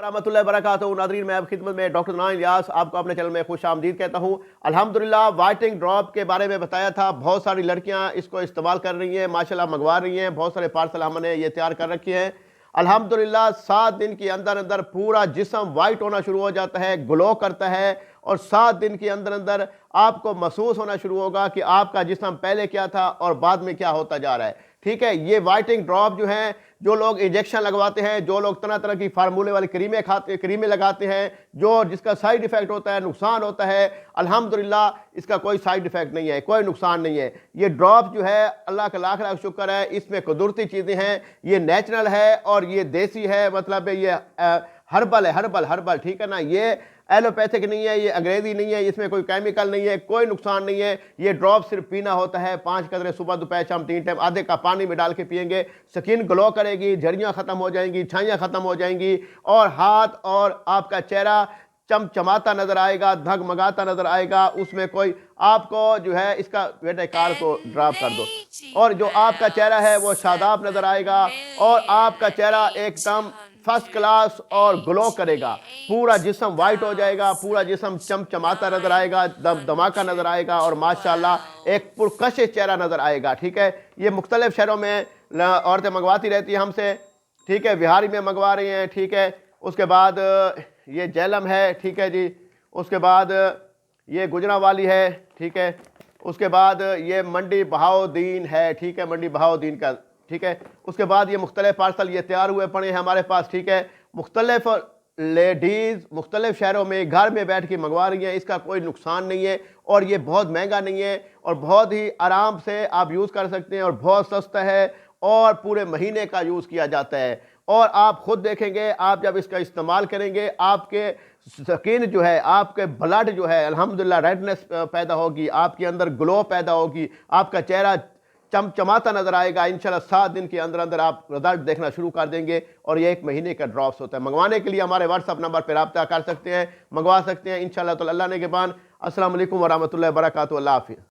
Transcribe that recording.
रहमत उल्लाह बरकातहू। नाज़रीन, मैं अब खिदमत में डॉक्टर नाइन इलियास आपको अपने चैनल में खुश आमदीद कहता हूँ। अल्हम्दुलिल्लाह, वाइटनिंग ड्रॉप के बारे में बताया था, बहुत सारी लड़कियाँ इसको इस्तेमाल कर रही हैं, माशाल्लाह मंगवा रही हैं, बहुत सारे पार्सल हमने ये तैयार कर रखे हैं। अल्हम्दुलिल्लाह 7 दिन के अंदर अंदर पूरा जिस्म वाइट होना शुरू हो जाता है, ग्लो करता है, और 7 दिन के अंदर अंदर आपको महसूस होना शुरू होगा कि आपका जिस्म पहले क्या था और बाद में क्या होता जा रहा है। ठीक है, ये वाइटनिंग ड्रॉप जो हैं, जो लोग इंजेक्शन लगवाते हैं, जो लोग तरह तरह की फार्मूले वाली क्रीमें लगाते हैं, जिसका साइड इफेक्ट होता है, नुकसान होता है, अल्हम्दुलिल्लाह इसका कोई साइड इफेक्ट नहीं है, कोई नुकसान नहीं है। ये ड्रॉप जो है, अल्लाह का लाख लाख शुक्र है, इसमें कुदरती चीज़ें हैं, ये नेचुरल है और ये देसी है, मतलब ये हर्बल है, हर्बल, ठीक है ना। ये एलोपैथिक नहीं है, ये अंग्रेजी नहीं है, इसमें कोई केमिकल नहीं है, कोई नुकसान नहीं है। ये ड्रॉप सिर्फ पीना होता है, 5 कतरे सुबह दोपहर शाम 3 टाइम आधे कप पानी में डाल के पिएंगे। स्किन ग्लो करेगी, झड़ियाँ ख़त्म हो जाएंगी, छाइयाँ ख़त्म हो जाएंगी, और हाथ और आपका चेहरा चमचमाता नज़र आएगा, धगमगाता नज़र आएगा। उसमें कोई आपको जो है, इसका बेटे कार को ड्रॉप कर दो, और जो आपका चेहरा है वो शादाब नज़र आएगा, और आपका चेहरा एकदम फर्स्ट क्लास और ग्लो करेगा। पूरा जिस्म वाइट हो जाएगा, पूरा जिस्म चमचमाता नज़र आएगा, धमाका नज़र आएगा, और माशाल्लाह एक पुरकशिश चेहरा नज़र आएगा। ठीक है, ये मुख्तलिफ शहरों में औरतें मंगवाती रहती हैं हमसे, ठीक है, बिहारी में मंगवा रही हैं, ठीक है। उसके बाद ये जेलम है, ठीक है जी। उसके बाद ये गुजरावाली है, ठीक है। उसके बाद ये मंडी बहाउद्दीन है, ठीक है, मंडी बहाउद्दीन का, ठीक है। उसके बाद ये मुख्तलिफ पार्सल ये तैयार हुए पड़े हैं हमारे पास, ठीक है। मुख्तलिफ लेडीज़ मुख्तलिफ शहरों में घर में बैठ के मंगवा रही हैं, इसका कोई नुकसान नहीं है, और ये बहुत महंगा नहीं है, और बहुत ही आराम से आप यूज़ कर सकते हैं, और बहुत सस्ता है, और पूरे महीने का यूज़ किया जाता है। और आप खुद देखेंगे, आप जब इसका इस्तेमाल करेंगे, आपके स्किन जो है, आपके ब्लड जो है, अल्हम्दुलिल्लाह रेडनेस पैदा होगी, आपके अंदर ग्लो पैदा होगी, आपका चेहरा चमचमाता नज़र आएगा। इंशाल्लाह 7 दिन के अंदर अंदर आप रिजल्ट देखना शुरू कर देंगे, और ये 1 महीने का ड्रॉप्स होता है। मंगवाने के लिए हमारे व्हाट्सअप नंबर पर रब्ता कर सकते हैं, मंगवा सकते हैं इंशाल्लाह। तो अल्लाह ने के बाद अस्सलाम वालेकुम व रहमतुल्लाहि व बरकातहू। अल्लाह हाफ़िज़।